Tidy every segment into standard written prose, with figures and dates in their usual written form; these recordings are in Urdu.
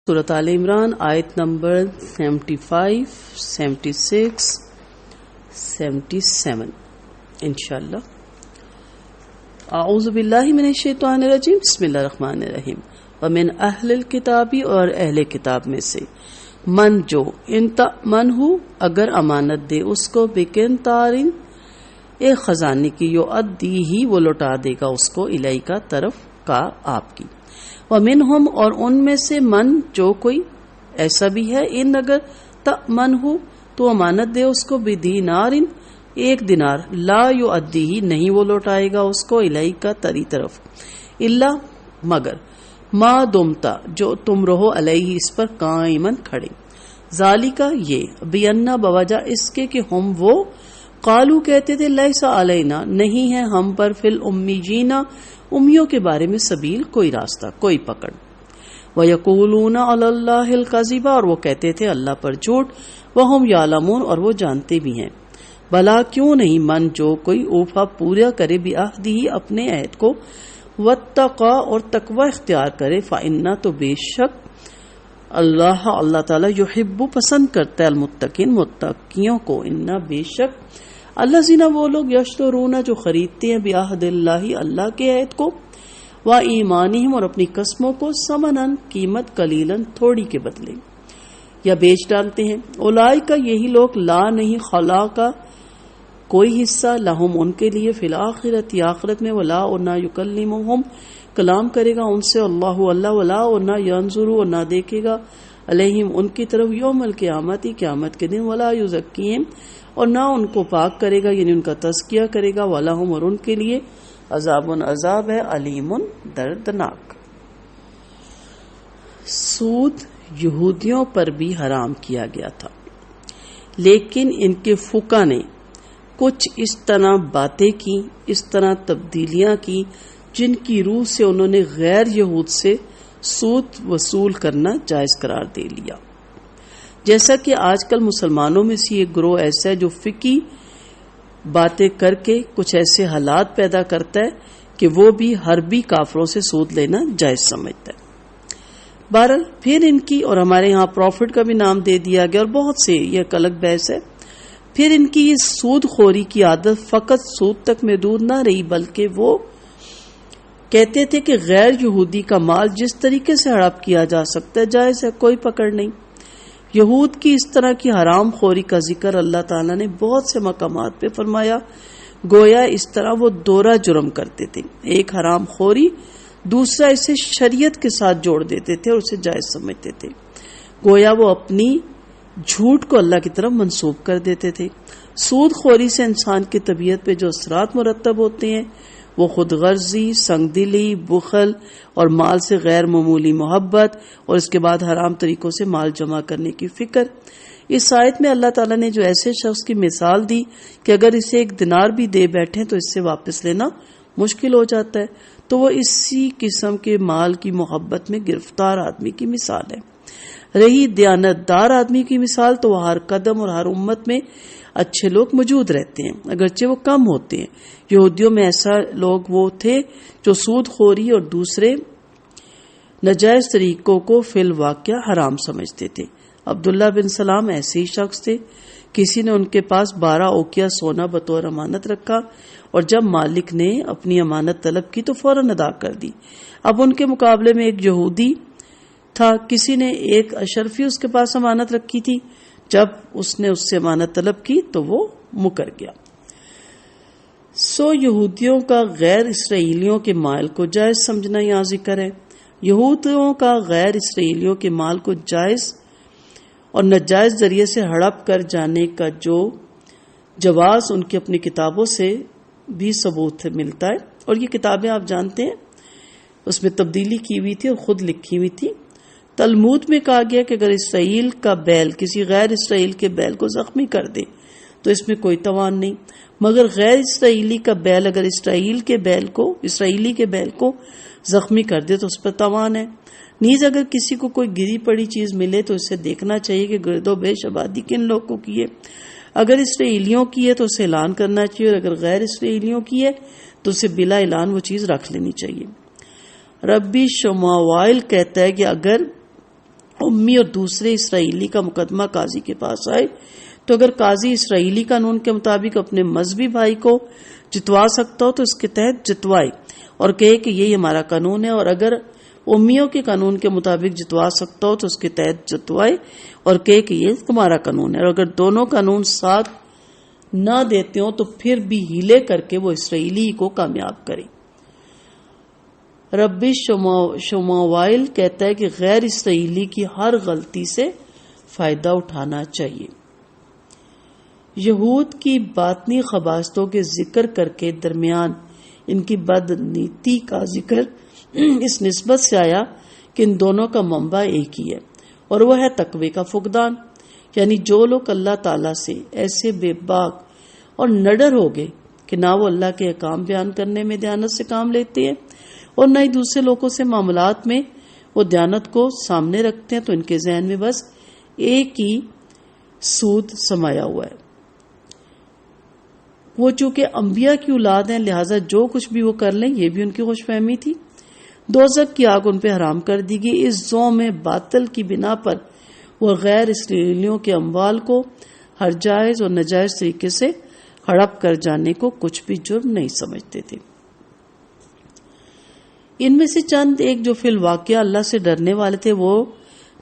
سورۃ آل عمران آیت نمبر 75, 76, 77 انشاءاللہ. اعوذ باللہ من الشیطان الرجیم. بسم اللہ الرحمن الرحیم. ومن اہل الکتابی، اور اہل کتاب میں سے، من جو ان تأمن ہو اگر امانت دے اس کو، بقنطارٍ ایک خزانے کی، یؤدی ہی وہ لوٹا دے گا اس کو، الیکا طرف کا آپ کی. ومنہم اور ان میں سے، من جو کوئی ایسا بھی ہے، ان اگر تأمن ہو تو امانت دے اس کو، بدینار ایک دینار، لا یؤدی ہی نہیں وہ لوٹائے گا اس کو، الیکا تری طرف، الا مگر، ما دمتا جو تم رہو، علیہ اس پر، قائمن کھڑے. ذالکا یہ، بینا بوجہ اس کے کہ ہم وہ، قالو کہتے تھے، لیسا علینا نہیں ہے ہم پر، فی الامیین امیوں کے بارے میں، سبیل کوئی راستہ، کوئی پکڑ. وَيَقُولُونَ عَلَى اللَّهِ الْكَذِبَ اور وہ کہتے تھے اللہ پر جھوٹ، وَهُمْ يَعْلَمُونَ اور وہ جانتے بھی ہیں. بلا کیوں نہیں، من جو کوئی، اوفا پورا کرے، بِعَہْدِهِ اپنے عہد کو، وَاتَّقَى اور تقوی اختیار کرے، فَإِنَّا تو بے شک، اللہ تعالیٰ، یحب پسند کرتا ہے، المتقین متقیوں کو، انا بے شک، الذین وہ لوگ، یشترون جو خریدتے ہیں، بعہد اللہ اللہ کے عہد کو، و ایمانہم اور اپنی قسموں کو، ثمناً قیمت، قلیلاً تھوڑی کے بدلے، یا بیچ ڈالتے ہیں. اولئک یہی لوگ، لا نہیں، خلاق کوئی حصہ، لہم ان کے لیے، فی الآخرۃ آخرت میں، ولا اور نہ، یکلمہم کلام کرے گا ان سے، اللہ ولا اور نہ، ینظر اور نہ دیکھے گا، علیہم ان کی طرف، یوم القیامت قیامت کے دن، ولا یزکیہم اور نہ ان کو پاک کرے گا، یعنی ان کا تزکیہ کرے گا، وَلَهُمْ اور ان کے لیے، عذاب عذاب ہے، علیم دردناک. سود یہودیوں پر بھی حرام کیا گیا تھا، لیکن ان کے فقہ نے کچھ اس طرح باتیں کی، اس طرح تبدیلیاں کی، جن کی روح سے انہوں نے غیر یہود سے سود وصول کرنا جائز قرار دے لیا. جیسا کہ آج کل مسلمانوں میں سے ایک گروہ ایسا ہے جو فقہی باتیں کر کے کچھ ایسے حالات پیدا کرتا ہے کہ وہ بھی حربی کافروں سے سود لینا جائز سمجھتا ہے. بہرحال پھر ان کی، اور ہمارے ہاں پروفٹ کا بھی نام دے دیا گیا، اور بہت سے، یہ ایک الگ بحث ہے. پھر ان کی یہ سود خوری کی عادت فقط سود تک محدود نہ رہی، بلکہ وہ کہتے تھے کہ غیر یہودی کا مال جس طریقے سے ہڑپ کیا جا سکتا ہے جائز ہے، کوئی پکڑ نہیں. یہود کی اس طرح کی حرام خوری کا ذکر اللہ تعالیٰ نے بہت سے مقامات پہ فرمایا، گویا اس طرح وہ دورہ جرم کرتے تھے، ایک حرام خوری، دوسرا اسے شریعت کے ساتھ جوڑ دیتے تھے اور اسے جائز سمجھتے تھے، گویا وہ اپنی جھوٹ کو اللہ کی طرف منسوب کر دیتے تھے. سود خوری سے انسان کی طبیعت پہ جو اثرات مرتب ہوتے ہیں، وہ خود غرضی، سنگ دلی، بخل اور مال سے غیر معمولی محبت، اور اس کے بعد حرام طریقوں سے مال جمع کرنے کی فکر. اس آیت میں اللہ تعالیٰ نے جو ایسے شخص کی مثال دی کہ اگر اسے ایک دینار بھی دے بیٹھیں تو اس سے واپس لینا مشکل ہو جاتا ہے، تو وہ اسی قسم کے مال کی محبت میں گرفتار آدمی کی مثال ہے. رہی دیانت دار آدمی کی مثال، تو وہ ہر قدم اور ہر امت میں اچھے لوگ موجود رہتے ہیں، اگرچہ وہ کم ہوتے ہیں. یہودیوں میں ایسا لوگ وہ تھے جو سود خوری اور دوسرے ناجائز طریقوں کو فی الواقع حرام سمجھتے تھے. عبداللہ بن سلام ایسے ہی شخص تھے. کسی نے ان کے پاس 12 اوقیہ سونا بطور امانت رکھا، اور جب مالک نے اپنی امانت طلب کی تو فوراً ادا کر دی. اب ان کے مقابلے میں ایک یہودی تھا، کسی نے ایک اشرفی اس کے پاس امانت رکھی تھی، جب اس نے اس سے امانت طلب کی تو وہ مکر گیا. یہودیوں کا غیر اسرائیلیوں کے مال کو جائز سمجھنا یہاں ذکر ہے. یہودیوں کا غیر اسرائیلیوں کے مال کو جائز اور ناجائز ذریعے سے ہڑپ کر جانے کا جو جواز ان کی اپنی کتابوں سے بھی ثبوت ملتا ہے، اور یہ کتابیں آپ جانتے ہیں اس میں تبدیلی کی ہوئی تھی اور خود لکھی ہوئی تھی. تلمود میں کہا گیا کہ اگر اسرائیل کا بیل کسی غیر اسرائیل کے بیل کو زخمی کر دے تو اس میں کوئی تاوان نہیں، مگر غیر اسرائیلی کا بیل اگر اسرائیلی کے بیل کو زخمی کر دے تو اس پر تاوان ہے. نیز اگر کسی کو کوئی گری پڑی چیز ملے تو اسے دیکھنا چاہیے کہ گرد و بیش آبادی کن لوگوں کی ہے. اگر اسرائیلیوں کی ہے تو اسے اعلان کرنا چاہیے، اور اگر غیر اسرائیلیوں کی ہے تو اسے بلا اعلان وہ چیز رکھ لینی چاہیے. ربی شماوائل کہتا ہے کہ اگر امی اور دوسرے اسرائیلی کا مقدمہ قاضی کے پاس آئے تو اگر قاضی اسرائیلی قانون کے مطابق اپنے مذہبی بھائی کو جتوا سکتا ہو تو اس کے تحت جتوائے اور کہے کہ یہی ہمارا قانون ہے، اور اگر امیوں کے قانون کے مطابق جتوا سکتا ہو تو اس کے تحت جتوائے اور کہے کہ یہ تمہارا قانون ہے، اور اگر دونوں قانون ساتھ نہ دیتے ہوں تو پھر بھی ہیلے کر کے وہ اسرائیلی کو کامیاب کرے۔ ربی شموائل کہتا ہے کہ غیر اسرائیلی کی ہر غلطی سے فائدہ اٹھانا چاہیے۔ یہود کی باطنی خباثتوں کے ذکر کر کے درمیان ان کی بدنیتی کا ذکر اس نسبت سے آیا کہ ان دونوں کا منبع ایک ہی ہے، اور وہ ہے تقوی کا فقدان، یعنی جو لوگ اللہ تعالیٰ سے ایسے بے باک اور نڈر ہو گئے کہ نہ وہ اللہ کے احکام بیان کرنے میں دیانت سے کام لیتے ہیں اور نہ ہی دوسرے لوگوں سے معاملات میں وہ دیانت کو سامنے رکھتے ہیں، تو ان کے ذہن میں بس ایک ہی سود سمایا ہوا ہے۔ وہ چونکہ انبیاء کی اولاد ہیں لہٰذا جو کچھ بھی وہ کر لیں یہ بھی ان کی خوش فہمی تھی۔ دوزخ کی آگ ان پہ حرام کر دی گئی۔ اس ذوم باطل کی بنا پر وہ غیر اسرائیلیوں کے اموال کو ہر جائز اور ناجائز طریقے سے ہڑپ کر جانے کو کچھ بھی جرم نہیں سمجھتے تھے۔ ان میں سے چند ایک جو فی الواقعہ اللہ سے ڈرنے والے تھے وہ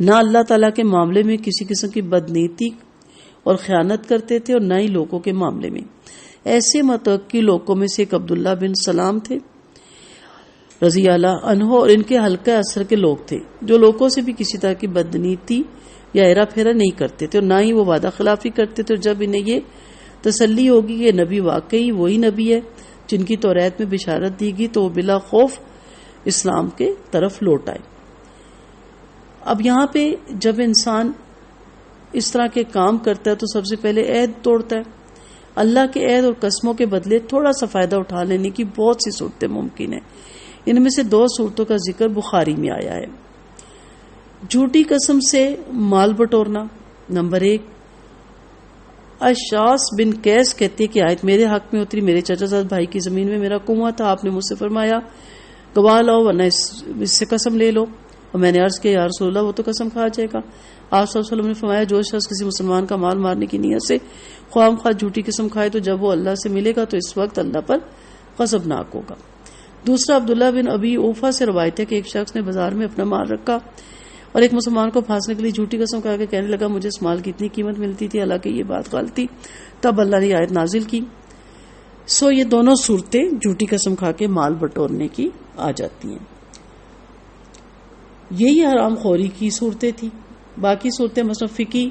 نہ اللہ تعالیٰ کے معاملے میں کسی قسم کی بدنیتی اور خیانت کرتے تھے اور نہ ہی لوگوں کے معاملے میں۔ ایسے متوقع لوگوں میں سے ایک عبداللہ بن سلام تھے رضی اللہ عنہ، اور ان کے حلقہ اثر کے لوگ تھے جو لوگوں سے بھی کسی طرح کی بدنیتی یا ہیرا پھیرا نہیں کرتے تھے اور نہ ہی وہ وعدہ خلافی کرتے تھے، اور جب انہیں یہ تسلی ہوگی کہ نبی واقعی وہی نبی ہے جن کی توریت میں بشارت دی گئی تو وہ بلا خوف اسلام کے طرف لوٹ آئے۔ اب یہاں پہ جب انسان اس طرح کے کام کرتا ہے تو سب سے پہلے عہد توڑتا ہے۔ اللہ کے عہد اور قسموں کے بدلے تھوڑا سا فائدہ اٹھا لینے کی بہت سی صورتیں ممکن ہیں۔ ان میں سے 2 صورتوں کا ذکر بخاری میں آیا ہے۔ جھوٹی قسم سے مال بٹورنا، نمبر 1۔ اشعث بن قیس کہتے کہ آیت میرے حق میں اتری، میرے چچا زاد بھائی کی زمین میں میرا کنواں تھا، آپ نے مجھ سے فرمایا گواہ لاؤ ورنہ اس سے قسم لے لو، اور میں نے عرض کیا یا رسول اللہ وہ تو قسم کھا جائے گا۔ آپ صلی اللہ علیہ وسلم نے فرمایا جو شخص کسی مسلمان کا مال مارنے کی نیت سے خواہ مخواہ جھوٹی قسم کھائے تو جب وہ اللہ سے ملے گا تو اس وقت اللہ پر غضبناک ہوگا۔ دوسرا عبداللہ بن ابی اوفا سے روایت ہے کہ ایک شخص نے بازار میں اپنا مال رکھا اور ایک مسلمان کو پھانسنے کے لیے جھوٹی قسم کھا کے کہنے لگا مجھے اس مال کی اتنی قیمت ملتی تھی، حالانکہ یہ بات غلط تھی۔ تب اللہ نے آیت نازل کی۔ یہ دونوں صورتیں جھوٹی قسم کھا کے مال بٹورنے کی آ جاتی ہیں۔ یہی حرام خوری کی صورتیں تھی۔ باقی صورتیں مثلا فقی،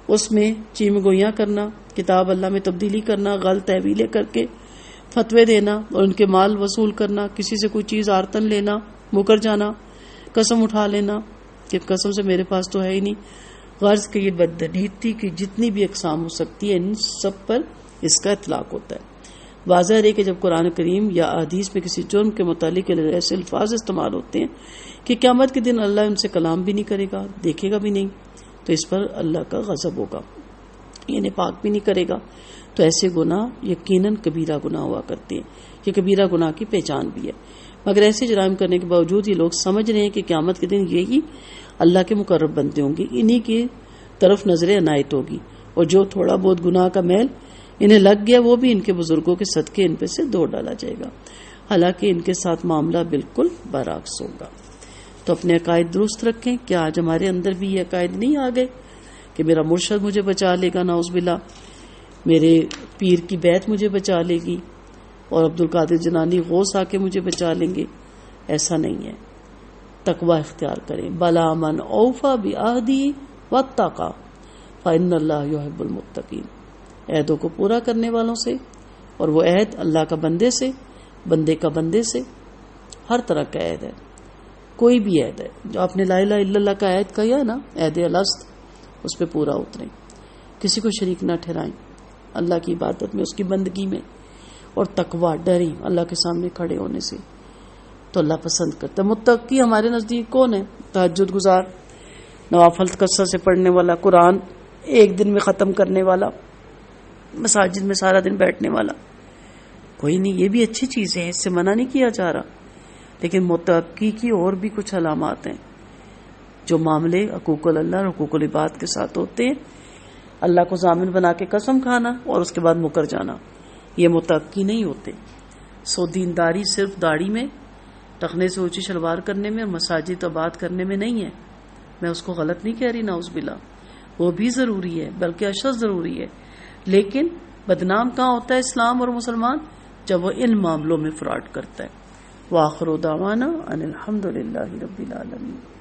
اس میں چیم گوئیاں کرنا، کتاب اللہ میں تبدیلی کرنا، غلط تحویلیں کر کے فتوے دینا اور ان کے مال وصول کرنا، کسی سے کوئی چیز آرتن لینا، مکر جانا، قسم اٹھا لینا کہ قسم سے میرے پاس تو ہے ہی نہیں، غرض کہ یہ بدنیتی کی جتنی بھی اقسام ہو سکتی ہے ان سب پر اس کا اطلاق ہوتا ہے۔ واضح ہے کہ جب قرآن کریم یا احادیث میں کسی جرم کے متعلق ایسے الفاظ استعمال ہوتے ہیں کہ قیامت کے دن اللہ ان سے کلام بھی نہیں کرے گا، دیکھے گا بھی نہیں، تو اس پر اللہ کا غضب ہوگا، یعنی پاک بھی نہیں کرے گا، تو ایسے گناہ یقیناً کبیرہ گناہ ہوا کرتے ہیں۔ یہ کبیرہ گناہ کی پہچان بھی ہے، مگر ایسے جرائم کرنے کے باوجود یہ لوگ سمجھ رہے ہیں کہ قیامت کے دن یہی اللہ کے مقرب بندے ہوں گے، انہی کی طرف نظر عنایت ہوگی، اور جو تھوڑا بہت گناہ کا میل انہیں لگ گیا وہ بھی ان کے بزرگوں کے صدقے ان پہ سے دھو ڈالا جائے گا، حالانکہ ان کے ساتھ معاملہ بالکل برعکس ہوگا۔ تو اپنے عقائد درست رکھیں۔ کیا آج ہمارے اندر بھی یہ عقائد نہیں آ گئے کہ میرا مرشد مجھے بچا لے گا، نعوذ باللہ، میرے پیر کی بیعت مجھے بچا لے گی اور عبد القادر جنانی غوث آ کے مجھے بچا لیں گے؟ ایسا نہیں ہے۔ تقوی اختیار کریں۔ بلا من اوفا بعہدہ واتقی فإن اللہ یحب المتقین۔ عہدوں کو پورا کرنے والوں سے، اور وہ عہد اللہ کا بندے سے، بندے کا بندے سے، ہر طرح کا عہد ہے، کوئی بھی عہد ہے جو آپ نے لا الہ الا اللہ کا عہد کیا ہے نا، عہد الست، اس پہ پورا اتریں، کسی کو شریک نہ ٹھہرائیں اللہ کی عبادت میں، اس کی بندگی میں، اور تقوی، ڈریں اللہ کے سامنے کھڑے ہونے سے، تو اللہ پسند کرتا ہے۔ متقی ہمارے نزدیک کون ہے؟ تہجد گزار، نوافل کثرت سے پڑھنے والا، قرآن ایک دن میں ختم کرنے والا، مساجد میں سارا دن بیٹھنے والا کوئی نہیں۔ یہ بھی اچھی چیز ہے، اس سے منع نہیں کیا جا رہا، لیکن متقی کی اور بھی کچھ علامات ہیں۔ جو معاملے حقوق اللہ اور حقوق العباد کے ساتھ ہوتے ہیں، اللہ کو ضامن بنا کے قسم کھانا اور اس کے بعد مکر جانا، یہ متقی نہیں ہوتے. سو دینداری صرف داڑھی میں، ٹخنے سے اونچی شلوار کرنے میں اور مساجد آباد کرنے میں نہیں ہے. میں اس کو غلط نہیں کہہ رہی، نعوذ باللہ، وہ بھی ضروری ہے، بلکہ اشد ضروری ہے. لیکن بدنام کہاں ہوتا ہے اسلام اور مسلمان؟ جب وہ ان معاملوں میں فراڈ کرتا ہے. وآخر دعوانا ان الحمد للہ رب العالمین.